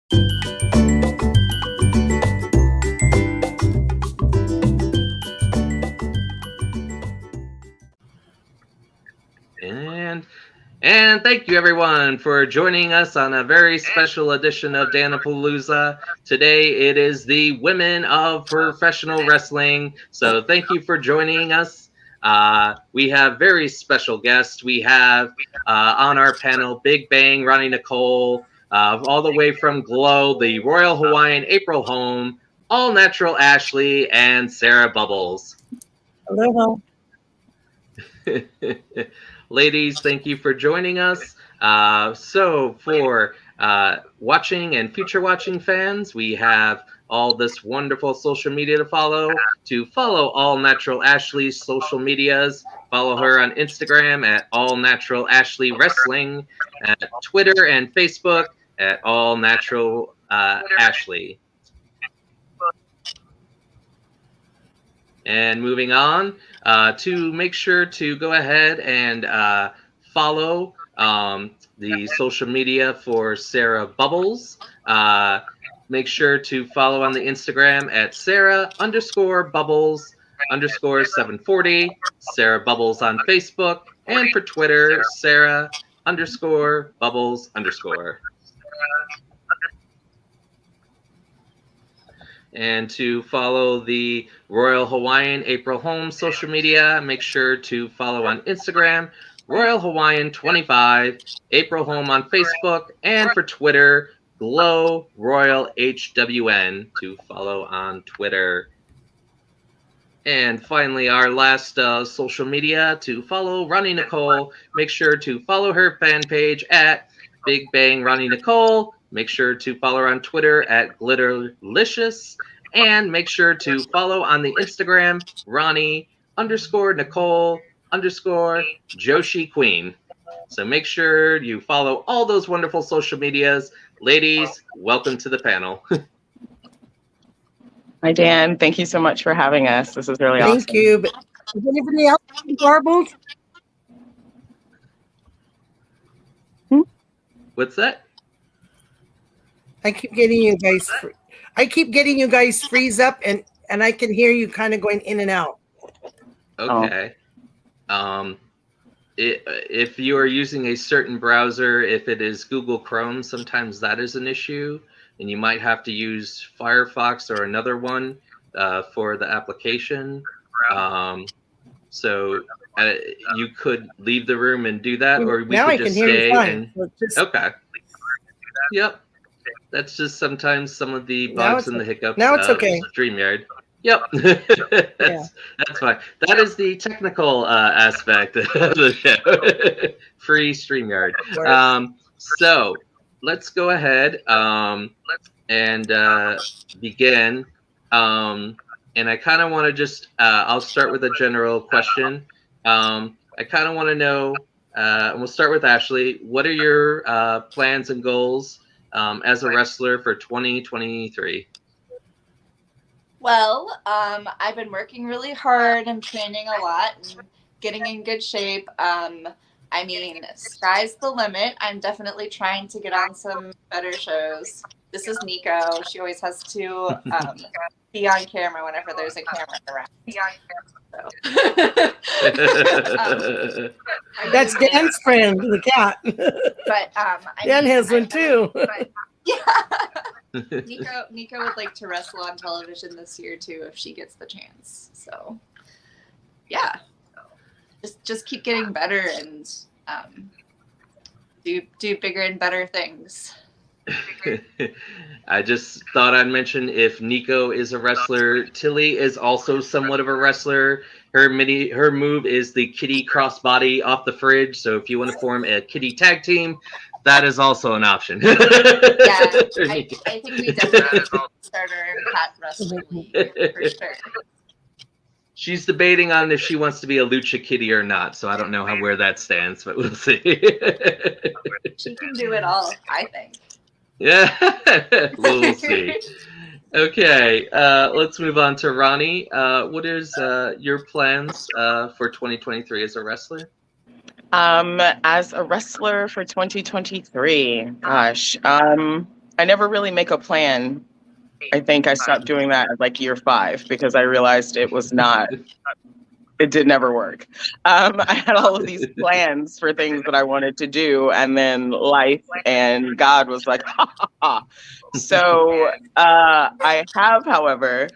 And thank you everyone for joining us on a very special edition of Dan-A-Palooza. Today it is the Women of Professional Wrestling. So thank you for joining us. We have very special guests. We have on our panel Big Bang, RoniNicole, all the way from Glow, the Royal Hawaiian April Home, All Natural Ashley, and Sarah Bubbles. Hello. Ladies, thank you for joining us. So for watching and future watching fans, we have all this wonderful social media to follow. To follow All Natural Ashley's social medias, follow her on Instagram at All Natural Ashley Wrestling, at Twitter and Facebook at All Natural Ashley. And moving on, to make sure to go ahead and follow the social media for Sarah Bubbles. Make sure to follow on the Instagram at Sarah_Bubbles_740, Sarah Bubbles on Facebook, and for Twitter, Sarah_Bubbles_. And to follow the Royal Hawaiian April Home social media, make sure to follow on Instagram, Royal Hawaiian 25, April Home on Facebook, and for Twitter, Glow Royal HWN to follow on Twitter. And finally, our last social media, to follow RoniNicole, make sure to follow her fan page at Big Bang RoniNicole. Make sure to follow her on Twitter at Glitterlicious. And make sure to follow on the Instagram, Roni_Nicole_Joshi Queen. So make sure you follow all those wonderful social medias. Ladies, welcome to the panel. Hi, Dan. Thank you so much for having us. This is really awesome. Thank you. But is anybody else garbled? What's that? I keep getting you guys freeze up, and I can hear you kind of going in and out. Okay. If you are using a certain browser, if it is Google Chrome, sometimes that is an issue, and you might have to use Firefox or another one for the application. So you could leave the room and do that, or we could just stay. Okay. Yep. That's just sometimes some of the bugs and the hiccups. Now it's okay. StreamYard. Yep. That's fine. That is the technical aspect of the show. Free StreamYard. So let's go ahead and begin. And I kind of want to just, I'll start with a general question. I kind of want to know, and we'll start with Ashley. What are your plans and goals as a wrestler for 2023? Well, I've been working really hard and training a lot and getting in good shape. I mean, sky's the limit. I'm definitely trying to get on some better shows. This is Nico. She always has to be on camera whenever there's a camera around. So. That's Dan's friend, the cat. But Dan has one too. Yeah. Nico would like to wrestle on television this year too if she gets the chance. So yeah, just keep getting better and do bigger and better things. I just thought I'd mention, if Nico is a wrestler, Tilly is also somewhat of a wrestler. Her move is the kitty crossbody off the fridge. So if you want to form a kitty tag team, that is also an option. Yeah, I think we definitely start our cat wrestling league for sure. She's debating on if she wants to be a lucha kitty or not, so I don't know where that stands, but we'll see. She can do it all, I think. Yeah, we'll see. Okay, let's move on to Roni. What is your plans for 2023 as a wrestler? As a wrestler for 2023, gosh, I never really make a plan. I think I stopped doing that at like year 5 because I realized it was not, it did never work. I had all of these plans for things that I wanted to do, and then life and God was like, ha ha ha. So I have, however,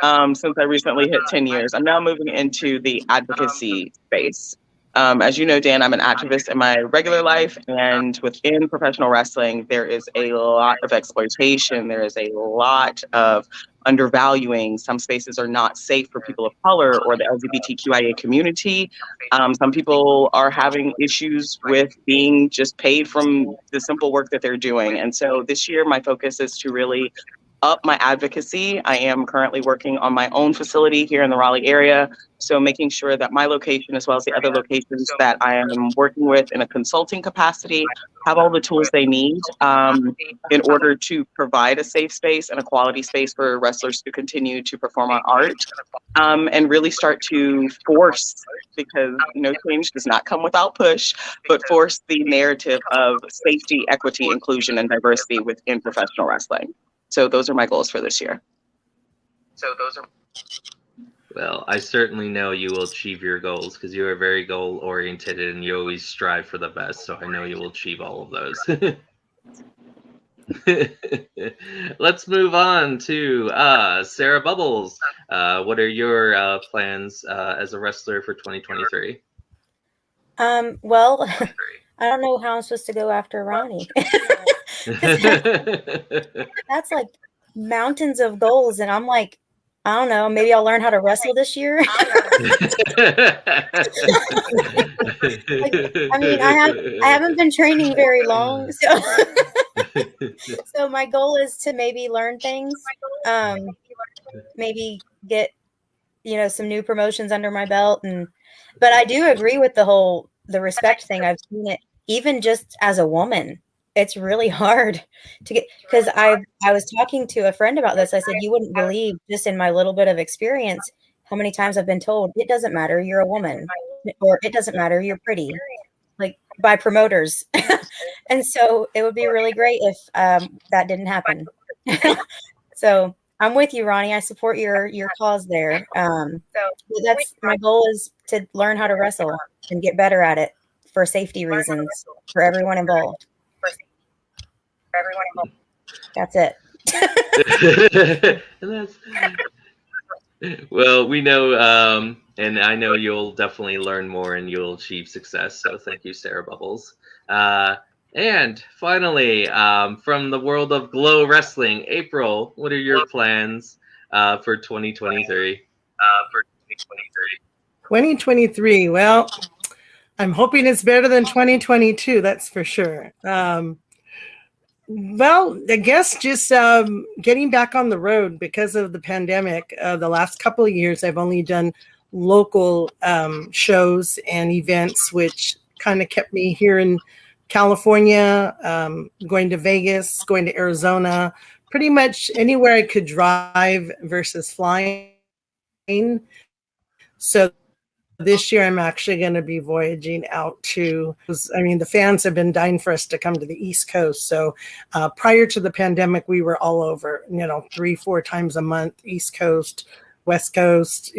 since I recently hit 10 years, I'm now moving into the advocacy space. As you know, Dan, I'm an activist in my regular life, and within professional wrestling, there is a lot of exploitation. There is a lot of undervaluing. Some spaces are not safe for people of color or the LGBTQIA community. Some people are having issues with being just paid from the simple work that they're doing. And so this year, my focus is to really up my advocacy. I am currently working on my own facility here in the Raleigh area. So making sure that my location, as well as the other locations that I am working with in a consulting capacity, have all the tools they need in order to provide a safe space and a quality space for wrestlers to continue to perform our art, and really start to force, because no change does not come without push, but force the narrative of safety, equity, inclusion, and diversity within professional wrestling. So those are my goals for this year. Well, I certainly know you will achieve your goals because you are very goal oriented and you always strive for the best. So I know you will achieve all of those. Let's move on to Sarah Bubbles. What are your plans as a wrestler for 2023? Well, I don't know how I'm supposed to go after Roni. That's like mountains of goals, and I'm like, I don't know, maybe I'll learn how to wrestle this year. Like, I mean, I haven't been training very long, so so my goal is to maybe learn things, maybe get some new promotions under my belt, but I do agree with the respect thing. I've seen it even just as a woman. It's really hard to get, because I was talking to a friend about this. I said, you wouldn't believe, just in my little bit of experience, how many times I've been told, it doesn't matter, you're a woman, or it doesn't matter, you're pretty, like by promoters. And so it would be really great if that didn't happen. So I'm with you, Roni. I support your cause there. That's my goal, is to learn how to wrestle and get better at it for safety reasons for everyone involved. That's it. Well, we know, and I know you'll definitely learn more and you'll achieve success. So thank you, Sarah Bubbles. And finally, from the world of Glow Wrestling, April, what are your plans for 2023? 2023. Well, I'm hoping it's better than 2022. That's for sure. Well, I guess just getting back on the road because of the pandemic. The last couple of years, I've only done local shows and events, which kind of kept me here in California, going to Vegas, going to Arizona, pretty much anywhere I could drive versus flying. So this year, I'm actually going to be voyaging out to, the fans have been dying for us to come to the East Coast. So prior to the pandemic, we were all over, 3-4 times a month, East Coast, West Coast,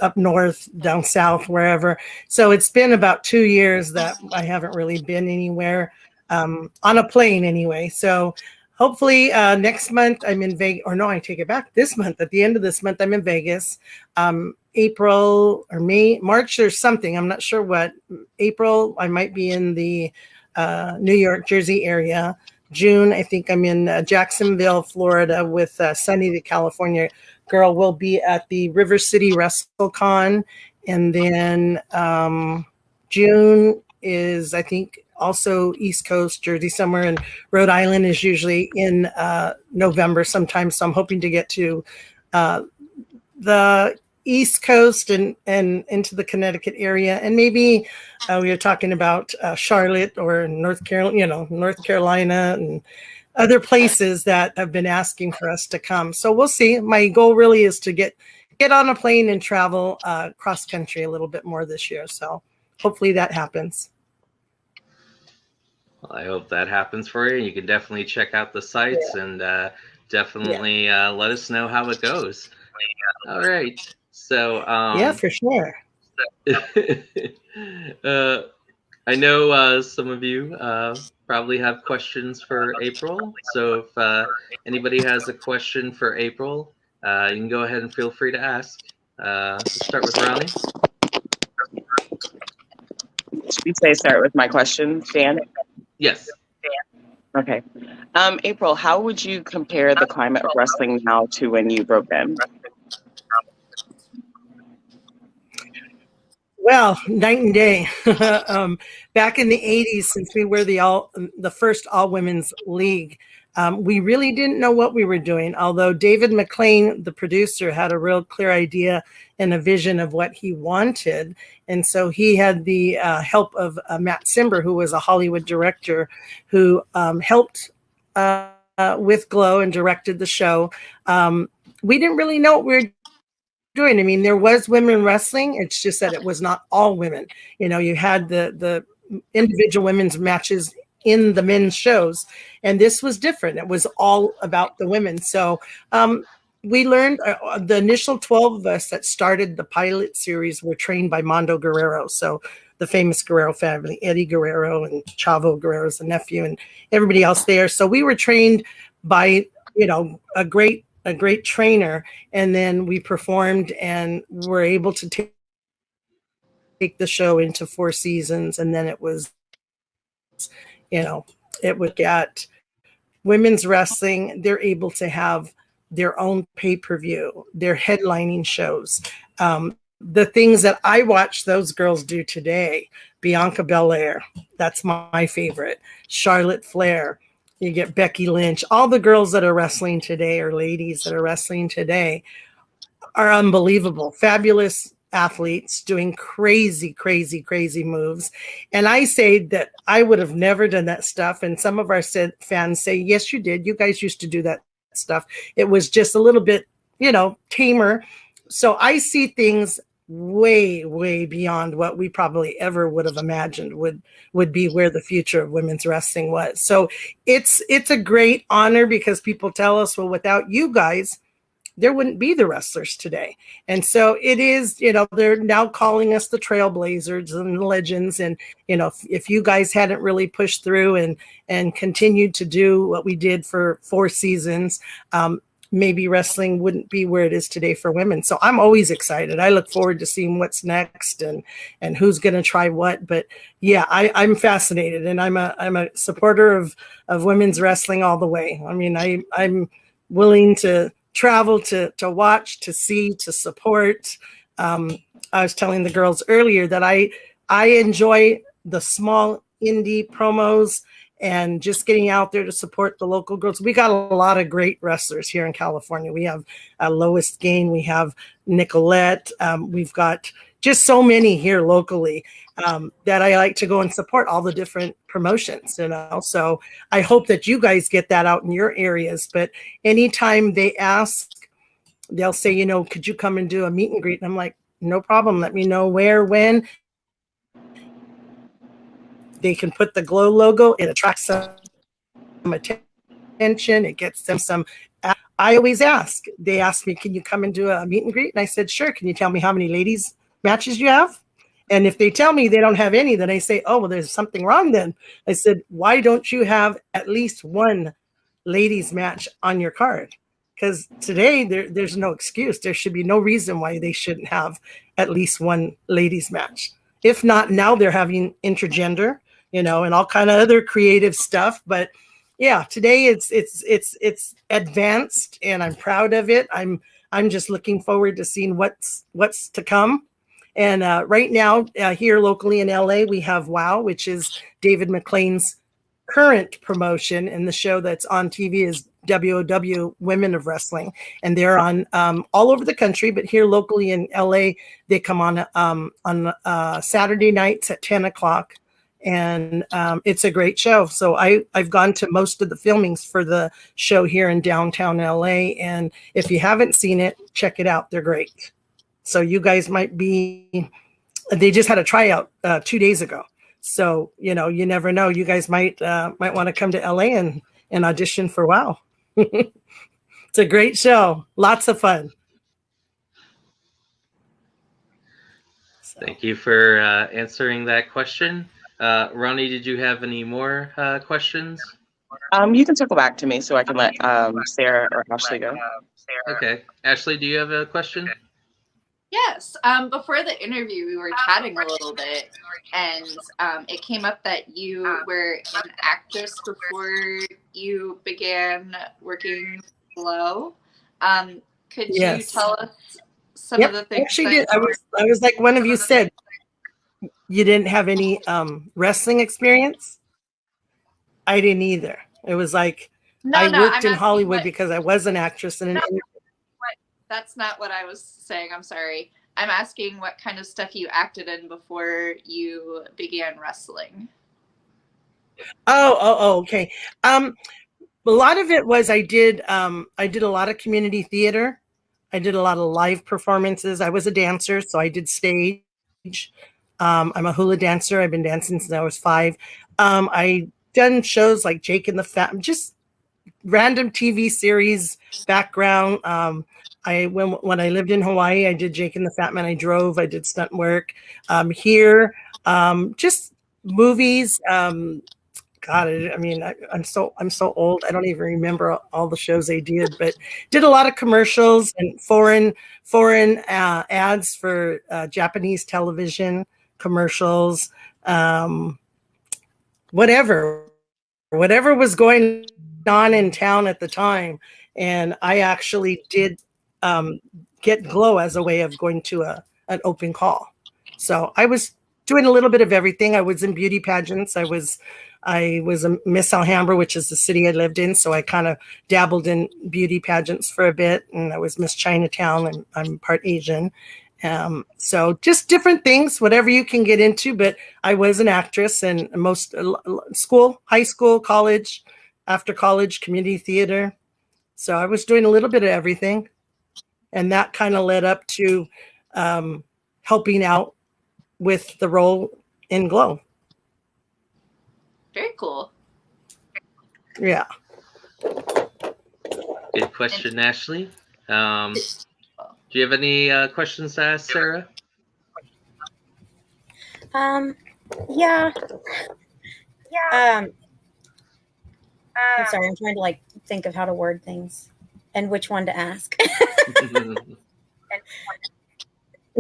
up north, down south, wherever. So it's been about 2 years that I haven't really been anywhere on a plane anyway. So hopefully next month I'm in Vegas, or no, I take it back. This month, at the end of this month, I'm in Vegas. April or May, March or something, I'm not sure what. April, I might be in the New York, Jersey area. June, I think I'm in Jacksonville, Florida with Sunny, the California girl. Will be at the River City WrestleCon. And then June is, I think, also East Coast, Jersey, somewhere in Rhode Island is usually in November sometimes. So I'm hoping to get to the East Coast and into the Connecticut area. And maybe we were talking about Charlotte or North Carolina and other places that have been asking for us to come. So we'll see. My goal really is to get on a plane and travel cross country a little bit more this year. So hopefully that happens. I hope that happens for you. You can definitely check out the sites and definitely let us know how it goes. All right. So, Yeah, for sure. I know some of you probably have questions for April. So if anybody has a question for April, you can go ahead and feel free to ask. We'll start with Roni. Should we say start with my question, Dan? Yes. Okay. April, how would you compare the climate of wrestling now to when you broke in? Well, night and day. Back in the 80s, since we were the first all women's league, we really didn't know what we were doing. Although David McLean, the producer, had a real clear idea and a vision of what he wanted. And so he had the help of Matt Simber, who was a Hollywood director who helped with Glow and directed the show. We didn't really know what we were doing. I mean, there was women wrestling. It's just that it was not all women. You know, you had the individual women's matches in the men's shows, and this was different. It was all about the women. So we learned the initial 12 of us that started the pilot series were trained by Mondo Guerrero. So the famous Guerrero family, Eddie Guerrero and Chavo Guerrero's the nephew and everybody else there. So we were trained by, you know, a great trainer, and then we performed and were able to take the show into 4 seasons. And then it was, you know, it would get women's wrestling. They're able to have their own pay-per-view, their headlining shows. The things that I watch those girls do today, Bianca Belair, that's my favorite, Charlotte Flair, you get Becky Lynch, all the girls that are wrestling today, or ladies that are wrestling today, are unbelievable, fabulous athletes doing crazy, crazy, crazy moves. And I say that I would have never done that stuff. And some of our fans say, yes, you did. You guys used to do that stuff. It was just a little bit, you know, tamer. So I see things way, way beyond what we probably ever would have imagined would be where the future of women's wrestling was. So it's a great honor, because people tell us, well, without you guys, there wouldn't be the wrestlers today. And so it is, you know, they're now calling us the trailblazers and the legends. And, you know, if you guys hadn't really pushed through and continued to do what we did for 4 seasons, maybe wrestling wouldn't be where it is today for women. So I'm always excited. I look forward to seeing what's next and who's going to try what. But yeah, I'm fascinated, and I'm a supporter of women's wrestling all the way. I mean, I'm willing to travel to watch, to see, to support. I was telling the girls earlier that I enjoy the small indie promos and just getting out there to support the local girls. We got a lot of great wrestlers here in California. We have Lois Gain, we have Nicolette, we've got just so many here locally that I like to go and support all the different promotions, you know. So I hope that you guys get that out in your areas. But anytime they ask, they'll say, you know, could you come and do a meet and greet? And I'm like, no problem. Let me know where, when. They can put the Glow logo. It attracts some attention. It gets them some. I always ask. They ask me, can you come and do a meet and greet? And I said, sure. Can you tell me how many ladies matches you have? And if they tell me they don't have any, then I say, oh, well, there's something wrong then. I said, why don't you have at least one ladies match on your card? Because today there's no excuse. There should be no reason why they shouldn't have at least one ladies match. If not, now they're having intergender, you know, and all kind of other creative stuff. But yeah, today it's advanced, and I'm proud of it. I'm just looking forward to seeing what's to come. And right now, here locally in LA, we have WOW, which is David McLean's current promotion, and the show that's on TV is WOW, Women of Wrestling, and they're on all over the country. But here locally in LA, they come on Saturday nights at 10 o'clock. And it's a great show. So I've gone to most of the filmings for the show here in downtown LA. And if you haven't seen it, check it out. They're great. So you guys might be, they just had a tryout 2 days ago. So, you know, you never know. You guys might want to come to LA and audition for WOW. It's a great show. Lots of fun. Thank you for answering that question. Roni, did you have any more questions? You can circle back to me so I can let Sarah or Ashley go. Okay. Ashley, do you have a question? Yes. Before the interview, we were chatting a little bit, and it came up that you were an actress before you began working below. Could you tell us some of the things? Actually did. I was like one of you said, you didn't have any wrestling experience. I didn't either. It was like I worked in Hollywood because I was an actress and that's not what I was saying. I'm sorry. I'm asking what kind of stuff you acted in before you began wrestling. Oh, okay. A lot of it was I did a lot of community theater. I did a lot of live performances. I was a dancer, so I did stage. I'm a hula dancer. I've been dancing since I was 5. I done shows like Jake and the Fat, just random TV series background. When I lived in Hawaii, I did Jake and the Fat Man. I drove. I did stunt work. Here, just movies. God, I mean, I'm so old. I don't even remember all the shows I did, but did a lot of commercials and foreign ads for Japanese television commercials. Whatever was going on in town at the time, and I actually did get Glow as a way of going to an open call. So I was doing a little bit of everything. I was in beauty pageants. I was a Miss Alhambra, which is the city I lived in. So I kind of dabbled in beauty pageants for a bit, and I was Miss Chinatown, and I'm part Asian. So just different things, whatever you can get into. But I was an actress, and most school, high school, college, after college, community theater. So I was doing a little bit of everything. And that kind of led up to helping out with the role in Glow. Very cool. Yeah. Good question, Ashley. Do you have any questions to ask Sarah? Yeah. I'm sorry, I'm trying to like think of how to word things and which one to ask.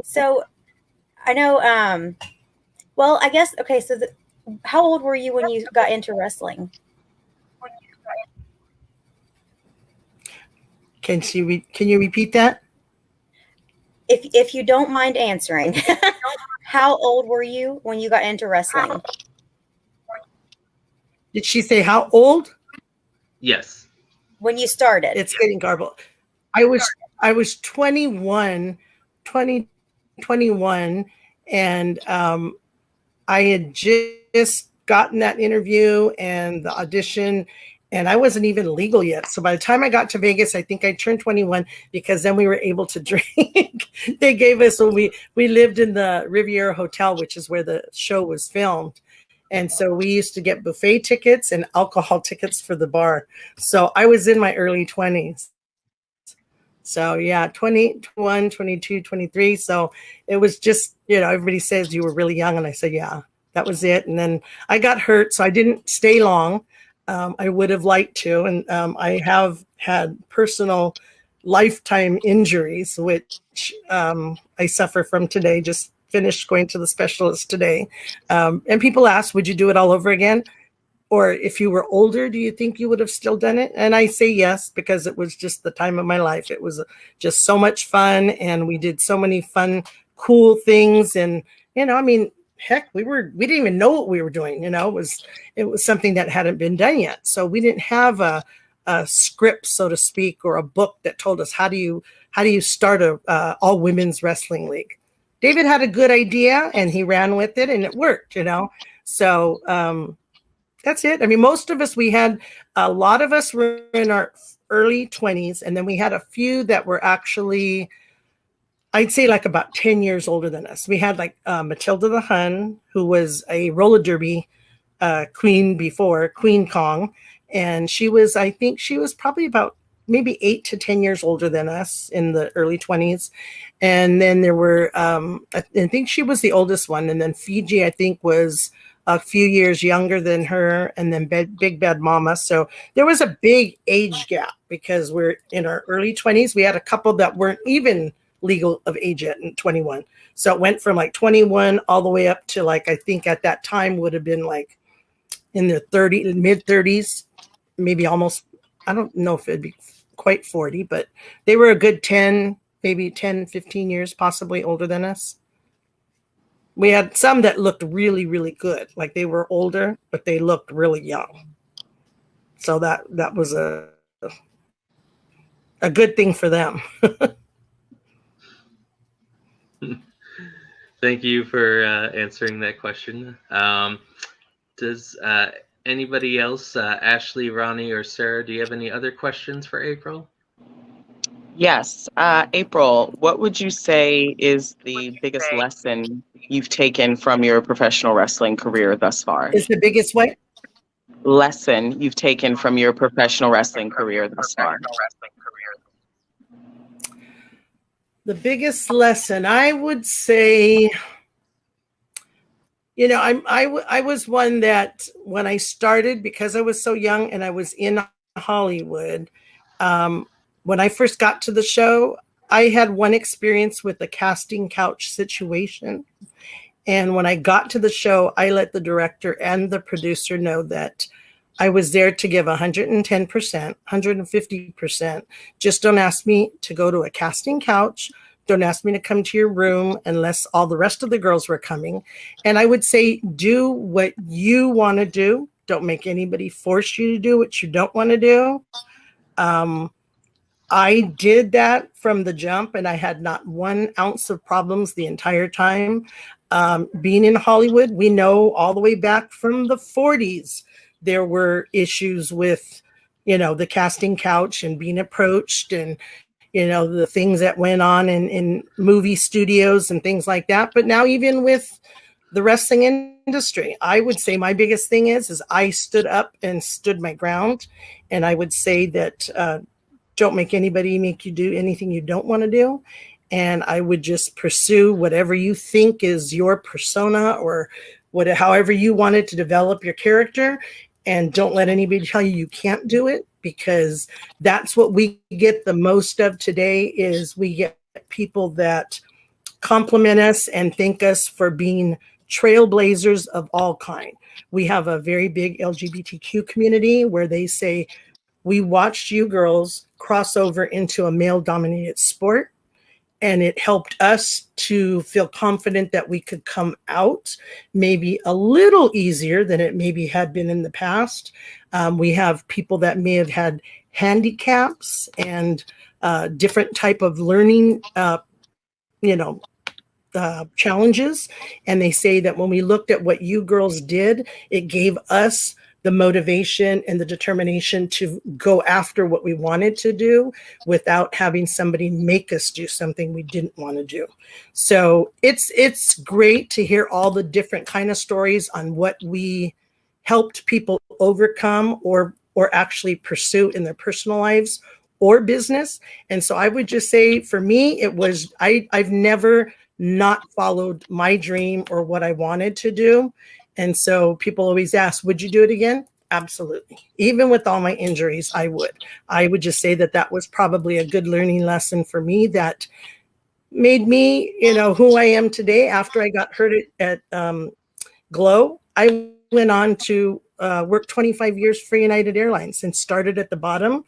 So I know, well, I guess, okay, so how old were you when you got into wrestling? Can you repeat that? If you don't mind answering, how old were you when you got into wrestling? Did she say how old? Yes. When you started. It's getting garbled. I was 21, and I had just gotten that interview and the audition, and I wasn't even legal yet. So by the time I got to Vegas, I think I turned 21, because then we were able to drink. They gave us, when we lived in the Riviera Hotel, which is where the show was filmed. And so we used to get buffet tickets and alcohol tickets for the bar. So I was in my early 20s. So yeah, 21, 22, 23. So it was just, everybody says you were really young. And I said, yeah, that was it. And then I got hurt, so I didn't stay long. I would have liked to. And I have had personal lifetime injuries, which I suffer from today. Just finished going to the specialist today. And people ask, would you do it all over again? Or if you were older, do you think you would have still done it? And I say yes, because it was just the time of my life. It was just so much fun. And we did so many fun, cool things. And, heck, we didn't even know what we were doing. It was something that hadn't been done yet. So we didn't have a script, so to speak, or a book that told us how do you start a all women's wrestling league. David had a good idea and he ran with it, and it worked, So that's it. I mean, most of us, a lot of us were in our early 20s, and then we had a few that were actually I'd say like about 10 years older than us. We had like Matilda the Hun, who was a roller derby queen before, Queen Kong. And she was, I think she was probably about maybe 8 to 10 years older than us in the early 20s. And then there were, I think she was the oldest one. And then Fiji, I think, was a few years younger than her. And then Big Bad Mama. So there was a big age gap because we're in our early 20s. We had a couple that weren't even legal of age yet in 21. So it went from like 21 all the way up to like, I think at that time would have been like in their mid 30s, maybe almost, I don't know if it'd be quite 40, but they were a good 10, maybe 10, 15 years, possibly older than us. We had some that looked really, really good. Like they were older, but they looked really young. So that was a good thing for them. Thank you for answering that question. Does anybody else, Ashley, Roni, or Sarah, do you have any other questions for April? Yes. April, what would you say is the biggest lesson you've taken from your professional wrestling career thus far? Is the biggest what? Lesson you've taken from your professional wrestling career thus far? The biggest lesson, I would say, you know, I was one that when I started, because I was so young and I was in Hollywood, when I first got to the show, I had one experience with the casting couch situation. And when I got to the show, I let the director and the producer know that I was there to give 110%, 150%. Just don't ask me to go to a casting couch. Don't ask me to come to your room unless all the rest of the girls were coming. And I would say, do what you want to do. Don't make anybody force you to do what you don't want to do. I did that from the jump, and I had not 1 ounce of problems the entire time. Being in Hollywood, we know all the way back from the 40s, there were issues with, you know, the casting couch and being approached and, you know, the things that went on in movie studios and things like that. But now even with the wrestling industry, I would say my biggest thing is I stood up and stood my ground. And I would say that don't make anybody make you do anything you don't want to do. And I would just pursue whatever you think is your persona or however you wanted to develop your character. And don't let anybody tell you can't do it, because that's what we get the most of today is we get people that compliment us and thank us for being trailblazers of all kind. We have a very big LGBTQ community where they say, we watched you girls cross over into a male-dominated sport, and it helped us to feel confident that we could come out maybe a little easier than it maybe had been in the past. We have people that may have had handicaps and different type of learning, challenges. And they say that when we looked at what you girls did, it gave us the motivation and the determination to go after what we wanted to do without having somebody make us do something we didn't want to do. So it's great to hear all the different kind of stories on what we helped people overcome or actually pursue in their personal lives or business. And so I would just say for me, it was, I've never not followed my dream or what I wanted to do. And so people always ask, would you do it again? Absolutely. Even with all my injuries, I would. I would just say that was probably a good learning lesson for me that made me, who I am today. After I got hurt at Glow, I went on to work 25 years for United Airlines and started at the bottom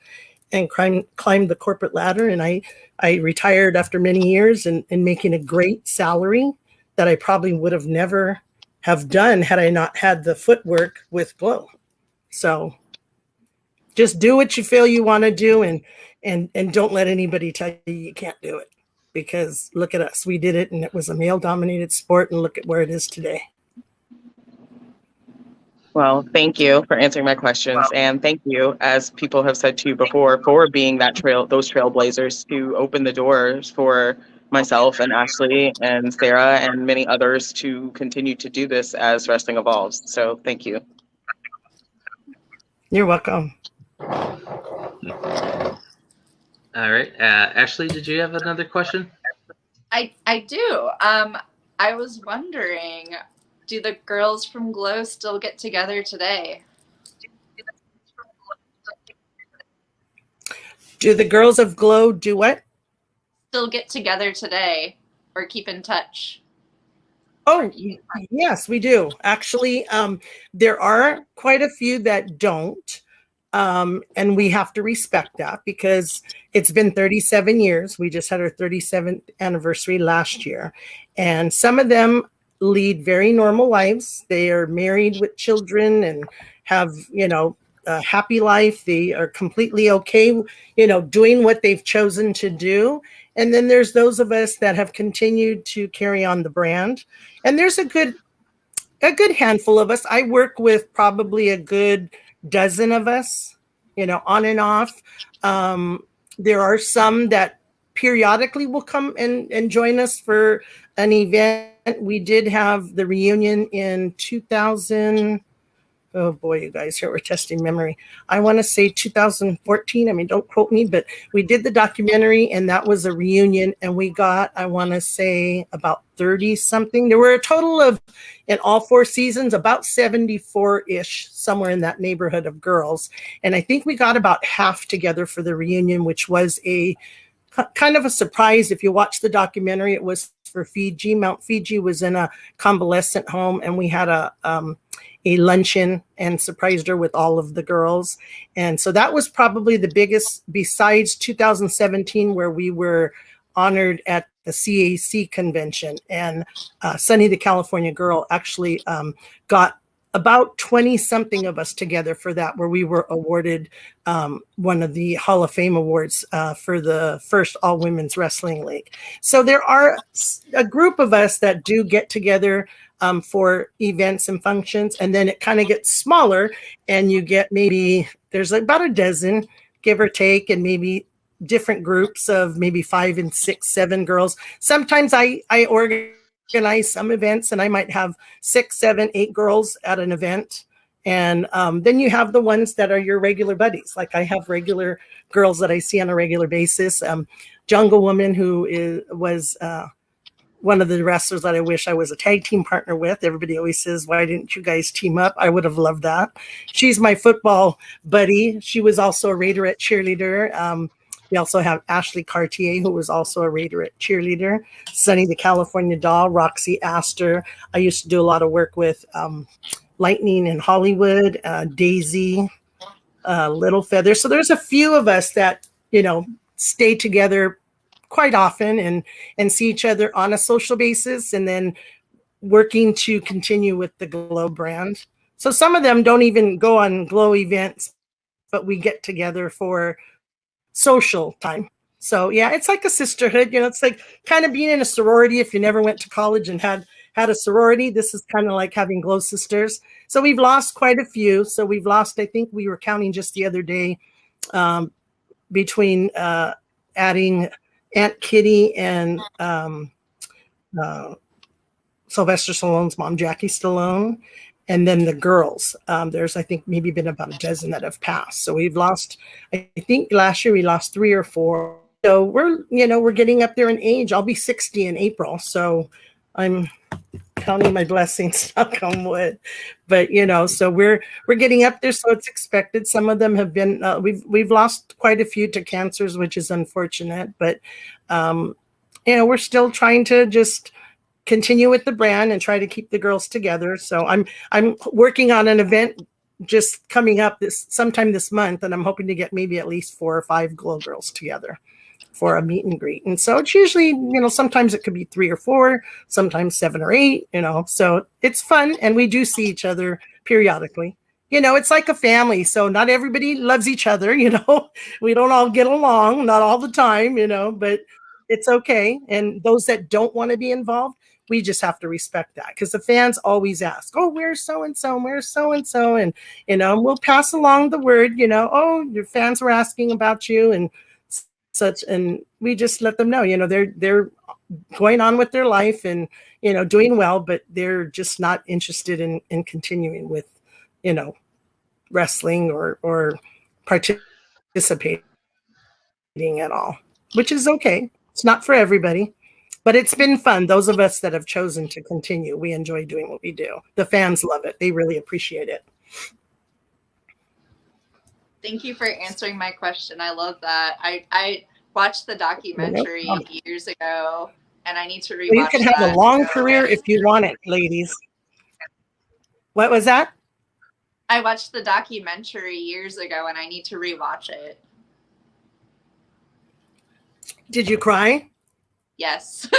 and climbed the corporate ladder. And I retired after many years and making a great salary that I probably would have never have done had I not had the footwork with Glow. So just do what you feel you want to do and don't let anybody tell you can't do it, because look at us. We did it, and it was a male dominated sport, and look at where it is today. Well, thank you for answering my questions. And thank you, as people have said to you before, for being those trailblazers to open the doors for myself and Ashley and Sarah and many others to continue to do this as wrestling evolves. So thank you. You're welcome. All right. Ashley, did you have another question? I do. I was wondering, do the girls from Glow still get together today? Do the girls of Glow do what? Still get together today or keep in touch? Oh, yes, we do. Actually, there are quite a few that don't. And we have to respect that because it's been 37 years. We just had our 37th anniversary last year. And some of them lead very normal lives. They are married with children and have, a happy life. They are completely okay, doing what they've chosen to do. And then there's those of us that have continued to carry on the brand. And there's a good handful of us. I work with probably a good dozen of us, on and off. There are some that periodically will come and join us for an event. We did have the reunion in 2000. Oh boy, you guys, here we're testing memory. I want to say 2014. I mean, don't quote me, but we did the documentary and that was a reunion. And we got, I want to say about 30 something. There were a total of, in all 4 seasons, about 74-ish, somewhere in that neighborhood of girls. And I think we got about half together for the reunion, which was a kind of a surprise. If you watch the documentary, it was for Fiji. Mount Fiji was in a convalescent home and we had a luncheon and surprised her with all of the girls. And so that was probably the biggest, besides 2017, where we were honored at the CAC convention. And Sunny the California Girl actually got about 20 something of us together for that, where we were awarded one of the Hall of Fame awards for the first all women's wrestling league. So there are a group of us that do get together for events and functions, and then it kind of gets smaller and you get there's about a dozen, give or take, and maybe different groups of maybe 5 and 6, 7 girls. Sometimes I organize some events and I might have 6, 7, 8 girls at an event. And then you have the ones that are your regular buddies. Like I have regular girls that I see on a regular basis. Jungle Woman, who was one of the wrestlers that I wish I was a tag team partner with. Everybody always says, why didn't you guys team up? I would have loved that. She's my football buddy. She was also a Raiderette cheerleader. We also have Ashley Cartier, who was also a Raiderette cheerleader. Sunny the California Doll, Roxy Astor. I used to do a lot of work with Lightning in Hollywood, Daisy, Little Feather. So there's a few of us that, stay together quite often and see each other on a social basis, and then working to continue with the Glow brand. So some of them don't even go on Glow events, but we get together for social time. So yeah, it's like a sisterhood. It's like kind of being in a sorority. If you never went to college and had a sorority, this is kind of like having Glow sisters. So we've lost quite a few. So we've lost, I think we were counting just the other day, between adding Aunt Kitty and Sylvester Stallone's mom, Jackie Stallone, and then the girls. There's, I think, maybe been about a dozen that have passed. So we've lost, I think last year we lost 3 or 4. So we're getting up there in age. I'll be 60 in April. So I'm counting my blessings, knock on wood. But so we're getting up there, so it's expected. Some of them have been we've lost quite a few to cancers, which is unfortunate. But we're still trying to just continue with the brand and try to keep the girls together. So I'm working on an event just coming up sometime this month, and I'm hoping to get maybe at least 4 or 5 Glow girls together for a meet and greet. And so it's usually, sometimes it could be 3 or 4, sometimes 7 or 8, so it's fun. And we do see each other periodically. It's like a family. So not everybody loves each other. We don't all get along, not all the time, but it's okay. And those that don't want to be involved, we just have to respect that, because the fans always ask, oh, where's so-and-so, where's so-and-so? And, we'll pass along the word, oh, your fans were asking about you. And such, and we just let them know, you know, they're going on with their life and, you know, doing well, but they're just not interested in continuing with, you know, wrestling or participating at all, which is okay. It's not for everybody, but it's been fun. Those of us that have chosen to continue, we enjoy doing what we do. The fans love it. They really appreciate it. Thank you for answering my question. I love that. I watched the documentary years ago, and I need to rewatch. Well, you can have a long career if you want it, ladies. What was that? I watched the documentary years ago, and I need to rewatch it. Did you cry? Yes.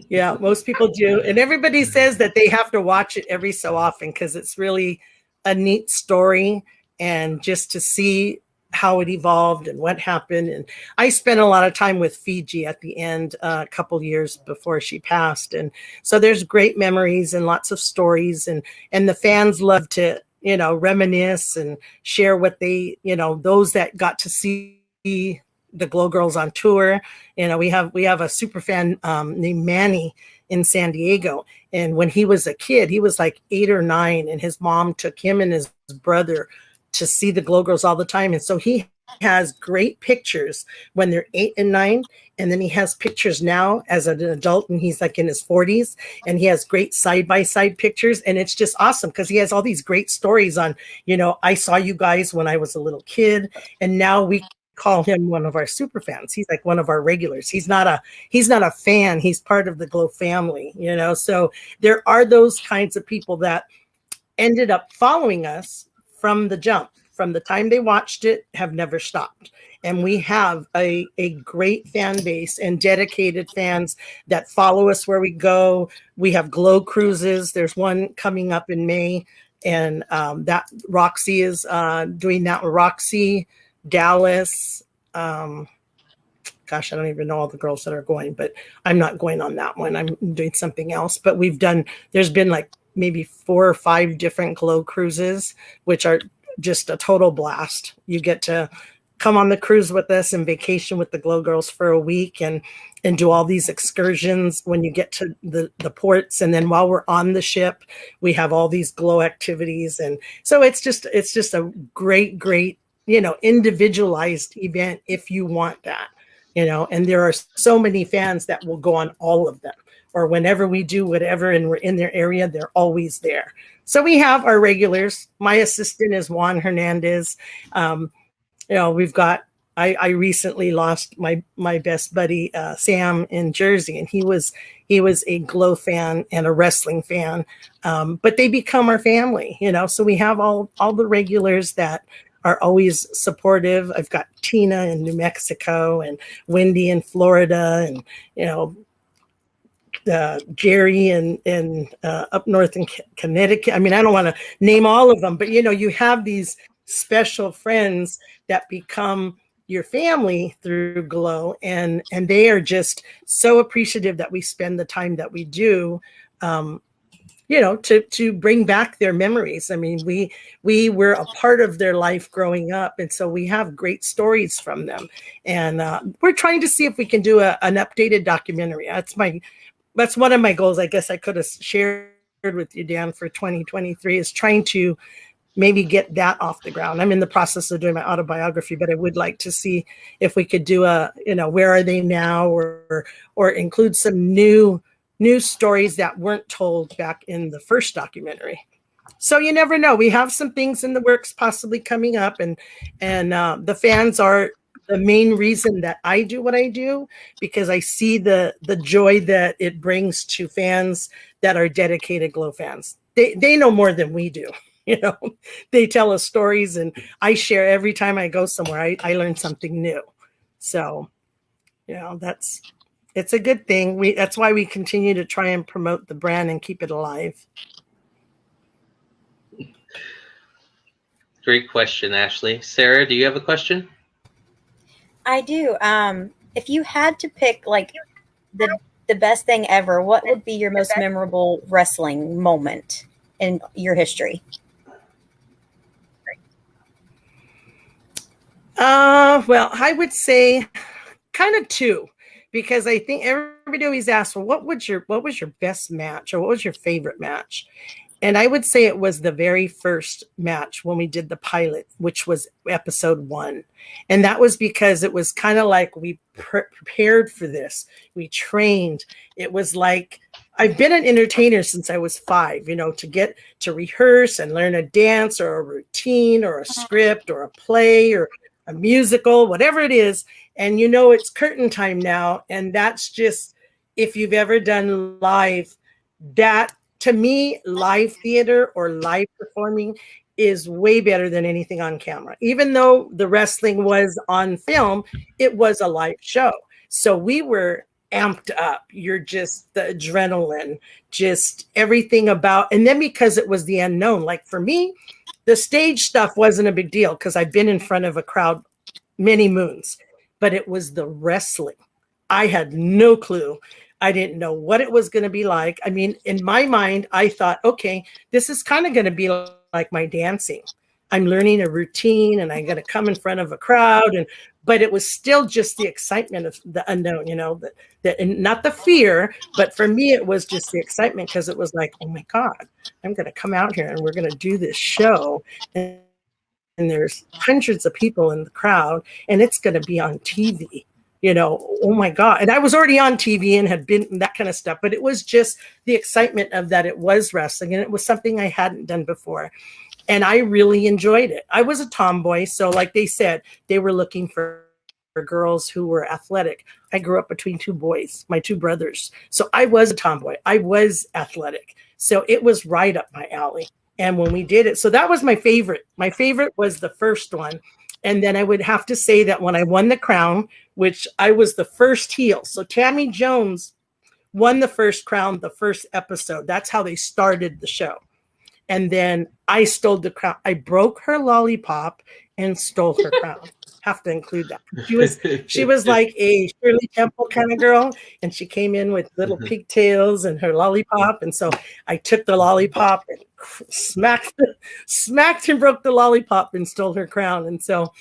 Yeah, most people do. And everybody says that they have to watch it every so often because it's really a neat story, and just to see how it evolved and what happened. And I spent a lot of time with Fiji at the end, a couple years before she passed. And so there's great memories and lots of stories, and the fans love to, you know, reminisce and share what they, you know, those that got to see the Glow Girls on tour. You know, we have a super fan named Manny in San Diego. And when he was a kid, he was like 8 or 9, and his mom took him and his brother to see the Glow Girls all the time. And so he has great pictures when they're 8 and 9. And then he has pictures now as an adult, and he's like in his 40s, and he has great side-by-side pictures. And it's just awesome because he has all these great stories on, you know, I saw you guys when I was a little kid, and now we call him one of our super fans. He's like one of our regulars. He's not a fan. He's part of the Glow family, you know? So there are those kinds of people that ended up following us from the jump, from the time they watched it, have never stopped. And we have a great fan base and dedicated fans that follow us where we go. We have Glow cruises. There's one coming up in May, and that Roxy is doing that with Roxy. Dallas, gosh, I don't even know all the girls that are going, but I'm not going on that one. I'm doing something else. But there's been like maybe 4 or 5 different Glow cruises, which are just a total blast. You get to come on the cruise with us and vacation with the Glow Girls for a week and do all these excursions when you get to the ports. And then while we're on the ship, we have all these Glow activities. And so it's just a great, you know, individualized event if you want that, you know. And there are so many fans that will go on all of them, or whenever we do whatever and we're in their area, they're always there. So we have our regulars. My assistant is Juan Hernandez. You know, we've got, I recently lost my best buddy, Sam, in Jersey, and he was a Glow fan and a wrestling fan. But they become our family, you know. So we have all the regulars that are always supportive. I've got Tina in New Mexico and Wendy in Florida, and, you know, Jerry and up north in Connecticut. I mean, I don't want to name all of them, but, you know, you have these special friends that become your family through Glow, and they are just so appreciative that we spend the time that we do, you know, to bring back their memories. I mean, we were a part of their life growing up, and so we have great stories from them. And we're trying to see if we can do an updated documentary. That's one of my goals. I guess I could have shared with you, Dan, for 2023, is trying to maybe get that off the ground. I'm in the process of doing my autobiography, but I would like to see if we could do you know, where are they now, or include some new stories that weren't told back in the first documentary. So you never know. We have some things in the works possibly coming up, and the fans are the main reason that I do what I do, because I see the joy that it brings to fans that are dedicated Glow fans. They know more than we do. You know, they tell us stories, and I share every time I go somewhere. I learn something new. So, you know, it's a good thing. That's why we continue to try and promote the brand and keep it alive. Great question, Ashley. Sarah, do you have a question? I do. If you had to pick like the best thing ever, what would be your most memorable wrestling moment in your history? Well, I would say kind of two, because I think everybody always asks, well, what was your best match, or what was your favorite match? And I would say it was the very first match when we did the pilot, which was episode 1. And that was because it was kind of like we prepared for this. We trained. It was like, I've been an entertainer since I was 5, to get to rehearse and learn a dance or a routine or a script or a play or a musical, whatever it is. And it's curtain time now. And that's just, if you've ever done live, that, to me, live theater or live performing is way better than anything on camera. Even though the wrestling was on film, it was a live show. So we were amped up. You're just the adrenaline, just everything about, and then because it was the unknown, like for me, the stage stuff wasn't a big deal because I've been in front of a crowd many moons, but it was the wrestling. I had no clue. I didn't know what it was going to be like. I mean, in my mind, I thought, okay, this is kind of going to be like my dancing. I'm learning a routine and I'm going to come in front of a crowd. But it was still just the excitement of the unknown, and not the fear, but for me, it was just the excitement, because it was like, oh my God, I'm going to come out here and we're going to do this show. And there's hundreds of people in the crowd and it's going to be on TV. Oh my God. And I was already on TV and had been that kind of stuff, but it was just the excitement of that it was wrestling and it was something I hadn't done before. And I really enjoyed it. I was a tomboy. So like they said, they were looking for girls who were athletic. I grew up between 2 boys, my 2 brothers. So I was a tomboy. I was athletic. So it was right up my alley. And when we did it, so that was my favorite. My favorite was the first one. And then I would have to say that when I won the crown, which I was the first heel. So Tammy Jones won the first crown, the first episode. That's how they started the show. And then I stole the crown. I broke her lollipop and stole her crown. Have to include that. She was like a Shirley Temple kind of girl, and she came in with little pigtails and her lollipop. And so I took the lollipop and smacked and broke the lollipop and stole her crown. And so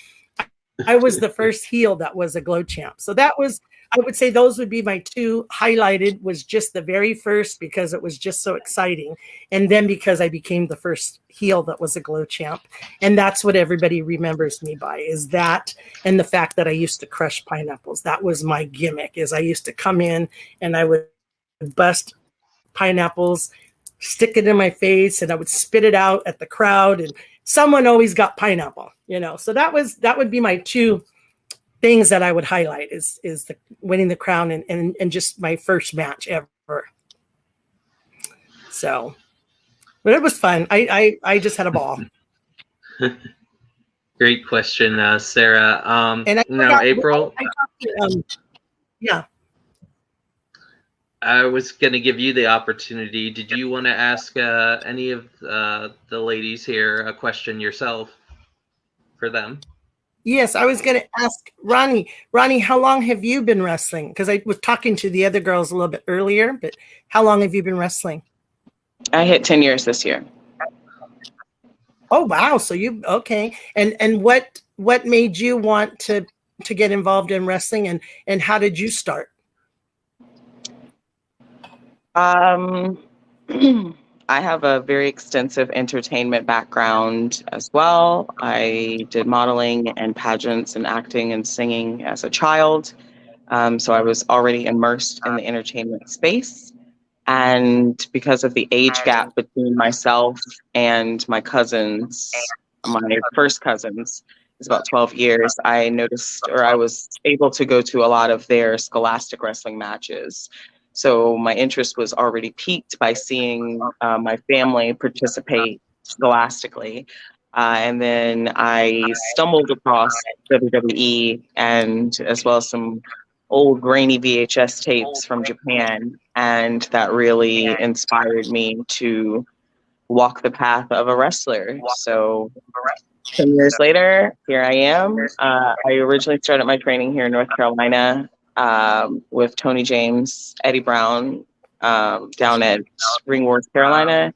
I was the first heel that was a glow champ. So that was, I would say those would be my 2 highlighted, was just the very first because it was just so exciting. And then because I became the first heel that was a glow champ. And that's what everybody remembers me by, is that, and the fact that I used to crush pineapples. That was my gimmick, is I used to come in and I would bust pineapples, stick it in my face, and I would spit it out at the crowd, and someone always got pineapple, So that would be my 2 things that I would highlight, is the winning the crown and just my first match ever. So, but it was fun. I just had a ball. Great question, Sarah. And April. Yeah. I was going to give you the opportunity. Did you want to ask any of the ladies here a question yourself for them? Yes, I was going to ask Roni. Roni, how long have you been wrestling? Because I was talking to the other girls a little bit earlier, but how long have you been wrestling? I hit 10 years this year. Oh, wow. So okay. And what made you want to get involved in wrestling, and how did you start? I have a very extensive entertainment background as well. I did modeling and pageants and acting and singing as a child. So I was already immersed in the entertainment space. And because of the age gap between myself and my cousins, my first cousins, is about 12 years, I noticed, or I was able to go to a lot of their scholastic wrestling matches. So my interest was already piqued by seeing my family participate scholastically. And then I stumbled across WWE, and as well as some old grainy VHS tapes from Japan. And that really inspired me to walk the path of a wrestler. So 10 years later, here I am. I originally started my training here in North Carolina with Tony James, Eddie Brown, down at Ringworth, Carolina.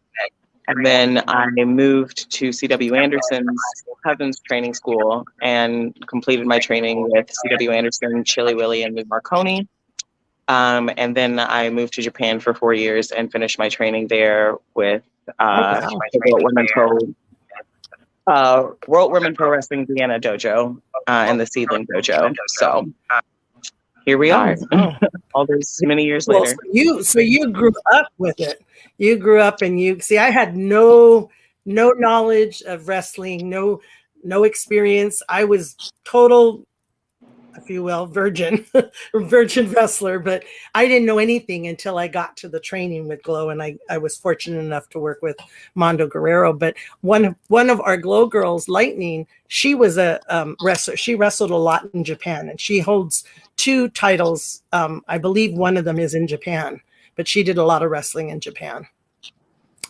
And then I moved to C.W. Anderson's Cousins Training School and completed my training with C.W. Anderson, Chili Willy, and Lou Marconi. And then I moved to Japan for 4 years and finished my training there with the World Women Pro Wrestling Vienna Dojo and the Seedling Dojo. So here we are, all those many years later. So you grew up with it. You grew up and you see. I had no knowledge of wrestling, no experience. I was total, if you will, virgin wrestler, but I didn't know anything until I got to the training with Glow, and I was fortunate enough to work with Mondo Guerrero. But one of our Glow girls, Lightning, she was a wrestler. She wrestled a lot in Japan, and she holds 2 titles. I believe one of them is in Japan, but she did a lot of wrestling in Japan.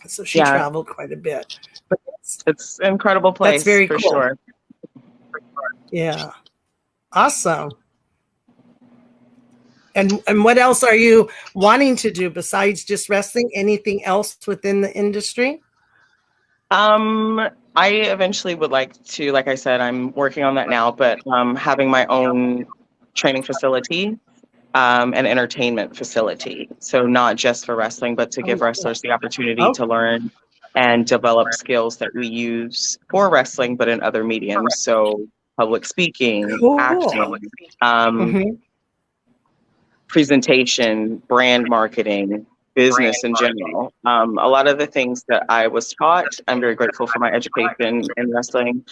So she traveled quite a bit. But it's an incredible place. That's very for cool. Sure. Yeah. Awesome. And what else are you wanting to do besides just wrestling? Anything else within the industry? I eventually would like to, like I said, I'm working on that now, but having my own training facility, an entertainment facility. So not just for wrestling, but to give wrestlers the opportunity to learn and develop skills that we use for wrestling, but in other mediums. So public speaking, acting, presentation, brand marketing, business in general. A lot of the things that I was taught, I'm very grateful for my education in wrestling.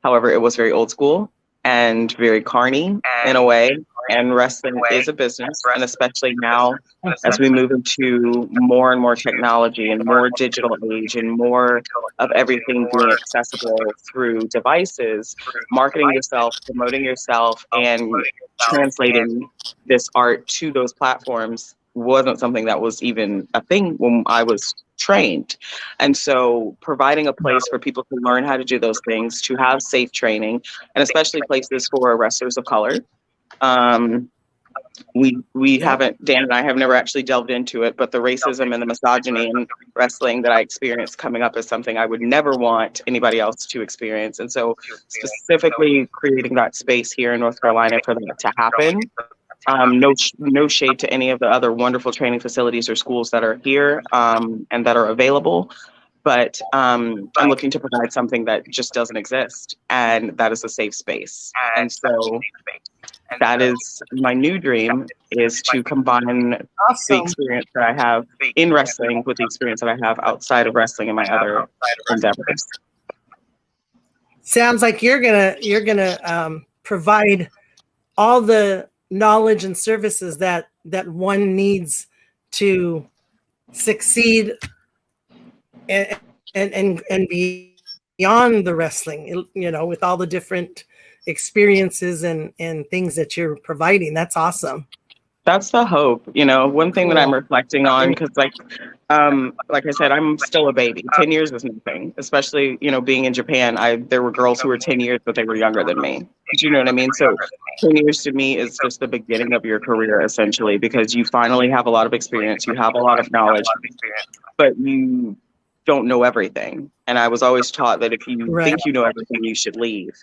However, it was very old school and very carny in a way. And wrestling is a business, and especially now as we move into more and more technology and more digital age and more of everything being accessible through devices, marketing yourself, promoting yourself, and translating this art to those platforms wasn't something that was even a thing when I was trained. And so providing a place for people to learn how to do those things, to have safe training, and especially places for wrestlers of color. We haven't, Dan and I have never actually delved into it, but the racism and the misogyny in wrestling that I experienced coming up is something I would never want anybody else to experience. And so specifically creating that space here in North Carolina for that to happen. No shade to any of the other wonderful training facilities or schools that are here and that are available. But I'm looking to provide something that just doesn't exist, and that is a safe space. And so that is my new dream, is to combine the experience that I have in wrestling with the experience that I have outside of wrestling and my other endeavors. Sounds like you're gonna provide all the knowledge and services that one needs to succeed and be beyond the wrestling, with all the different experiences and things that you're providing. That's awesome. That's the hope. One thing that I'm reflecting on, because like I said, I'm still a baby. 10 years is nothing, especially, being in Japan. There were girls who were 10 years, but they were younger than me. Do you know what I mean? So 10 years to me is just the beginning of your career, essentially, because you finally have a lot of experience. You have a lot of knowledge, but you don't know everything. And I was always taught that if you think you know everything, you should leave.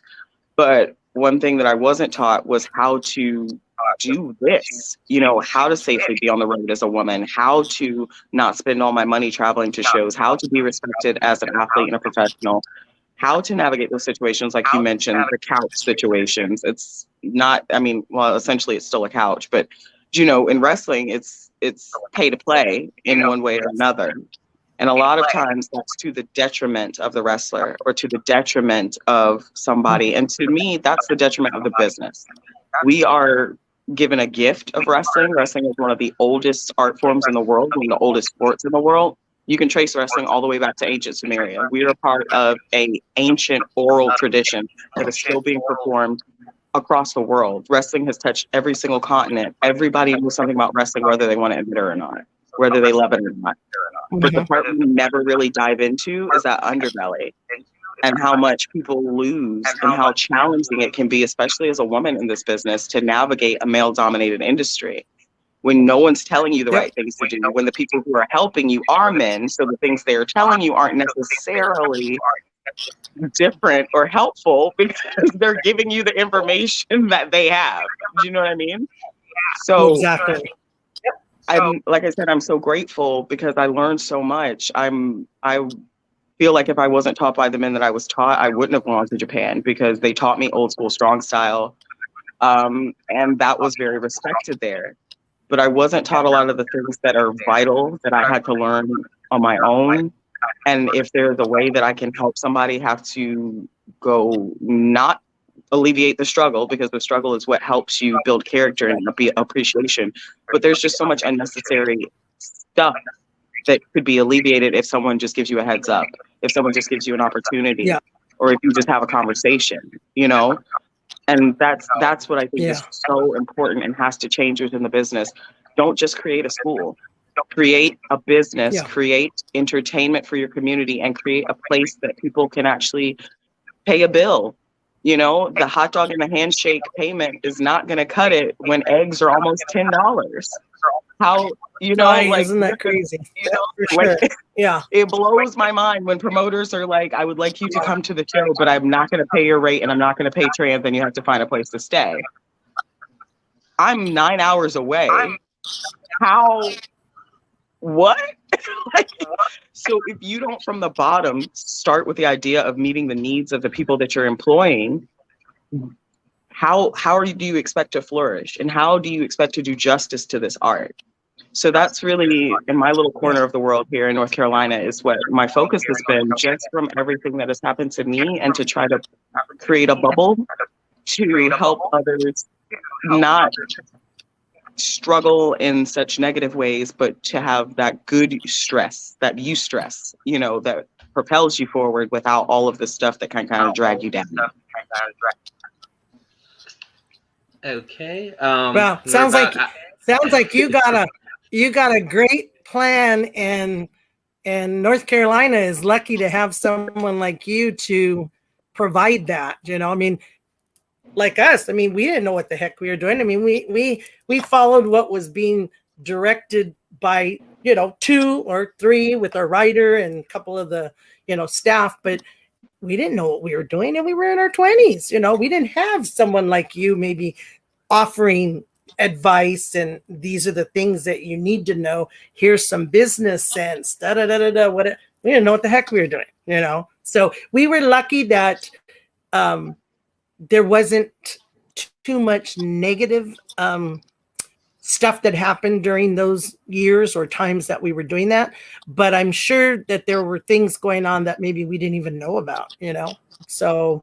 But one thing that I wasn't taught was how to do this, how to safely be on the road as a woman, how to not spend all my money traveling to shows, how to be respected as an athlete and a professional, how to navigate those situations, like you mentioned, the couch situations. It's not, essentially it's still a couch, but in wrestling, it's pay to play in one way or another. And a lot of times that's to the detriment of the wrestler or to the detriment of somebody. And to me, that's the detriment of the business. We are given a gift of wrestling. Wrestling is one of the oldest art forms in the world, one of the oldest sports in the world. You can trace wrestling all the way back to ancient Sumeria. We are part of an ancient oral tradition that is still being performed across the world. Wrestling has touched every single continent. Everybody knows something about wrestling, whether they want to admit it or not, whether they love it or not. But the part we never really dive into is that underbelly and how much people lose and how challenging it can be, especially as a woman in this business, to navigate a male-dominated industry. when no one's telling you the right things to do, when the people who are helping you are men, so the things they are telling you aren't necessarily different or helpful because they're giving you the information that they have. Do you know what I mean? So Exactly. I'm, like I said, I'm so grateful because I learned so much. I feel like if I wasn't taught by the men that I was taught, I wouldn't have gone to Japan because they taught me old school strong style. And that was very respected there. But I wasn't taught a lot of the things that are vital that I had to learn on my own. And if there's a way that I can help somebody have to go not alleviate the struggle, because the struggle is what helps you build character and be appreciation. But there's just so much unnecessary stuff that could be alleviated if someone just gives you a heads up, if someone just gives you an opportunity, or if you just have a conversation, you know? And that's what I think is so important and has to change within the business. Don't just create a school. Create a business, create entertainment for your community, and create a place that people can actually pay a bill. You know, the hot dog and the handshake payment is not going to cut it when eggs are almost $10. How, you know, like, isn't that crazy? You know, for sure. Like, it blows my mind when promoters are like, I would like you to come to the show, but I'm not going to pay your rate and I'm not going to pay trans, and you have to find a place to stay. I'm 9 hours away. How? What? Like, so if you don't from the bottom start with the idea of meeting the needs of the people that you're employing, how do you expect to flourish, and how do you expect to do justice to this art? So that's really, in my little corner of the world here in North Carolina, is what my focus has been, just from everything that has happened to me, and to try to create a bubble to help others not struggle in such negative ways, but to have that good stress, that eustress, you know, that propels you forward without all of the stuff that can kind of drag you down. Okay. Well, sounds like you got a great plan, and North Carolina is lucky to have someone like you to provide that. You know, I mean, like us, I mean, we didn't know what the heck we were doing. I mean, we followed what was being directed by, you know, 2 or 3 with our writer and a couple of the, you know, staff, but we didn't know what we were doing, and we were in our 20s. You know, we didn't have someone like you maybe offering advice, and these are the things that you need to know. Here's some business sense. Da da da da da. What we didn't know what the heck we were doing. You know, so we were lucky that there wasn't too much negative stuff that happened during those years or times that we were doing that. But I'm sure that there were things going on that maybe we didn't even know about, you know? So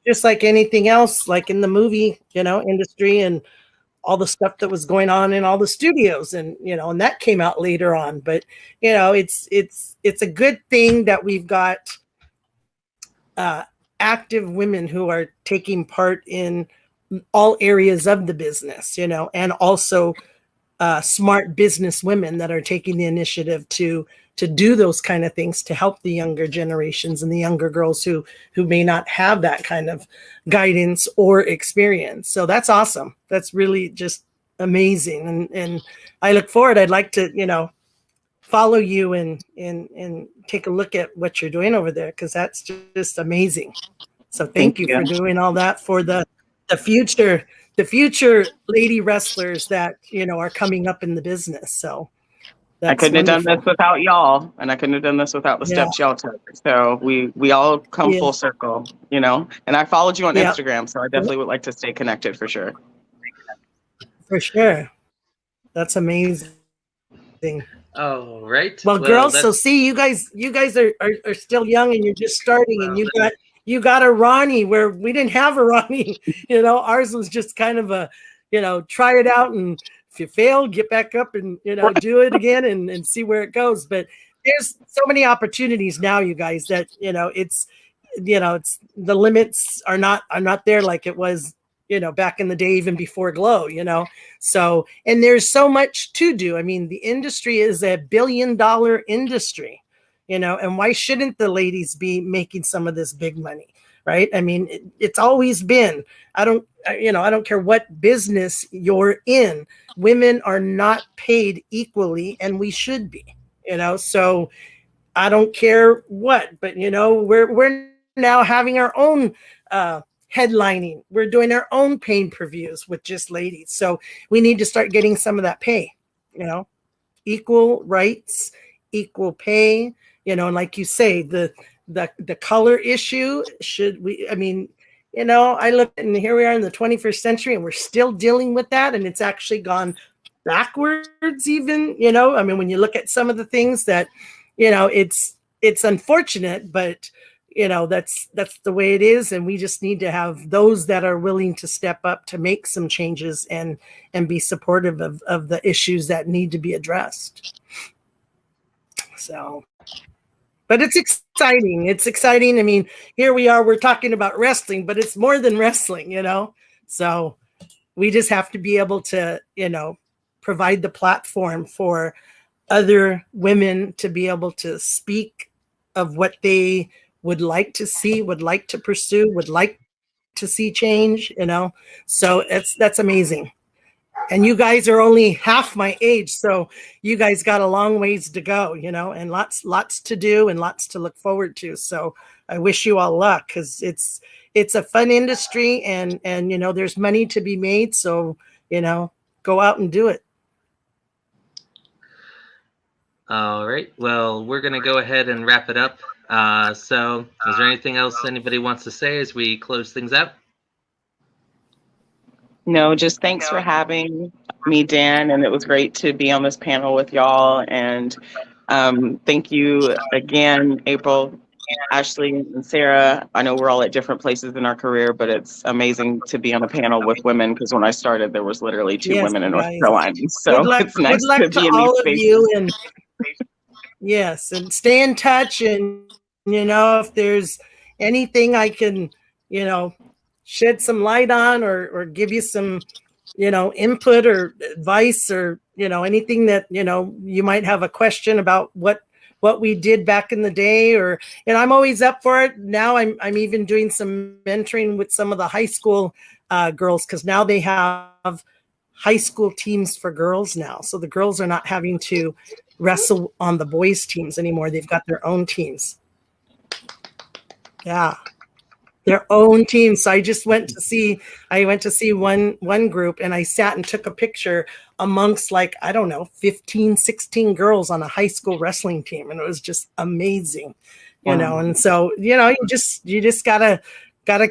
just like anything else, like in the movie, you know, industry, and all the stuff that was going on in all the studios, and, you know, and that came out later on. But, you know, it's a good thing that we've got active women who are taking part in all areas of the business, you know, and also smart business women that are taking the initiative to do those kind of things to help the younger generations and the younger girls who may not have that kind of guidance or experience. So that's awesome. That's really just amazing. And I look forward. I'd like to, you know, follow you and take a look at what you're doing over there, because that's just amazing. So thank you for doing all that for the future lady wrestlers that, you know, are coming up in the business. So I couldn't have done this without y'all, and I couldn't have done this without the steps y'all took. So we all come full circle, you know. And I followed you on Instagram, so I definitely would like to stay connected for sure. For sure. That's amazing. Oh, right. Well, girls, so see, you guys are still young, and you're just starting, and you got a Roni where we didn't have a Roni. You know, ours was just kind of a, you know, try it out, and if you fail, get back up and, you know, do it again and see where it goes. But there's so many opportunities now, you guys, that, you know, it's the limits are not there like it was, you know, back in the day, even before Glow, you know. So, and there's so much to do. I mean, the industry is a $1 billion industry, you know, and why shouldn't the ladies be making some of this big money? right? I mean, it's always been, I don't care what business you're in, women are not paid equally, and we should be, so I don't care what, but we're now having our own headlining. We're doing our own pay-per-views with just ladies. So we need to start getting some of that pay, equal rights, equal pay, and like you say, the color issue I look and here we are in the 21st century and we're still dealing with that. And it's actually gone backwards even, when you look at some of the things that, it's unfortunate, but that's the way it is. And we just need to have those that are willing to step up to make some changes and be supportive of the issues that need to be addressed. So, but it's exciting. It's exciting. I mean, here we are, we're talking about wrestling, but it's more than wrestling, so we just have to be able to, provide the platform for other women to be able to speak of what they would like to see, would like to pursue, would like to see change, so that's amazing. And you guys are only half my age, so you guys got a long ways to go, and lots to do and lots to look forward to. So I wish you all luck, because it's a fun industry, and there's money to be made. So go out and do it. All right. Well, we're going to go ahead and wrap it up. So is there anything else anybody wants to say as we close things out? No, just thanks for having me, Dan. And it was great to be on this panel with y'all. And thank you again, April, Ashley, and Sarah. I know we're all at different places in our career, but it's amazing to be on a panel with women, because when I started, there was literally two women in North Carolina. So it's nice to be in these spaces. You, and yes, and stay in touch. And if there's anything I can shed some light on or give you some input or advice, or anything that you might have a question about what we did back in the day, or I'm always up for it. Now I'm even doing some mentoring with some of the high school girls, because now they have high school teams for girls now, so the girls are not having to wrestle on the boys teams anymore. They've got their own teams. Yeah, their own team. So I just went to see one group, and I sat and took a picture amongst 15, 16 girls on a high school wrestling team. And it was just amazing, and so, you just gotta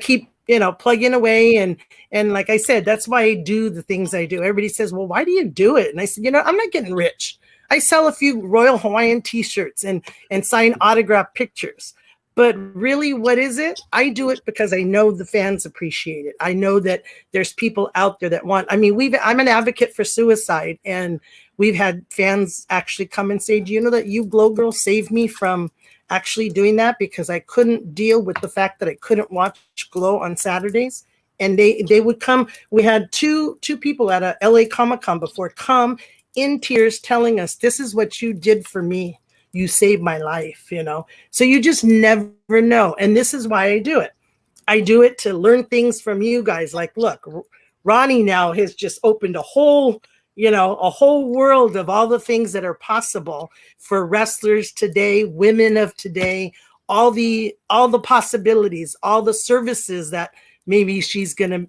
keep, plugging away. And like I said, that's why I do the things I do. Everybody says, well, why do you do it? And I said, I'm not getting rich. I sell a few Royal Hawaiian t-shirts and sign autograph pictures. But really, what is it? I do it because I know the fans appreciate it. I know that there's people out there that want, I'm an advocate for suicide, and we've had fans actually come and say, do you know that you Glow Girl saved me from actually doing that, because I couldn't deal with the fact that I couldn't watch Glow on Saturdays. And they would come. We had two people at a LA Comic-Con before come in tears telling us, this is what you did for me. You saved my life, So you just never know. And this is why I do it. I do it to learn things from you guys. Like, look, Roni now has just opened a whole world of all the things that are possible for wrestlers today, women of today, all the possibilities, all the services that maybe she's going to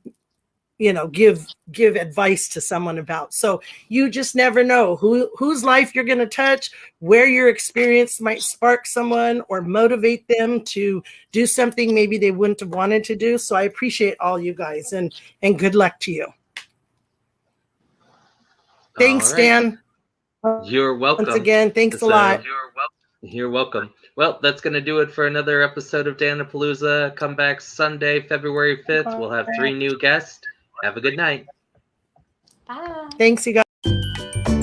give advice to someone about. So you just never know whose life you're going to touch, where your experience might spark someone or motivate them to do something maybe they wouldn't have wanted to do. So I appreciate all you guys, and good luck to you. Thanks, right. Dan. You're welcome. Once again, thanks a lot. You're welcome. Well, that's going to do it for another episode of Dan-A-Palooza. Come back Sunday, February 5th. We'll have 3 new guests. Have a good night. Bye. Thanks, you guys.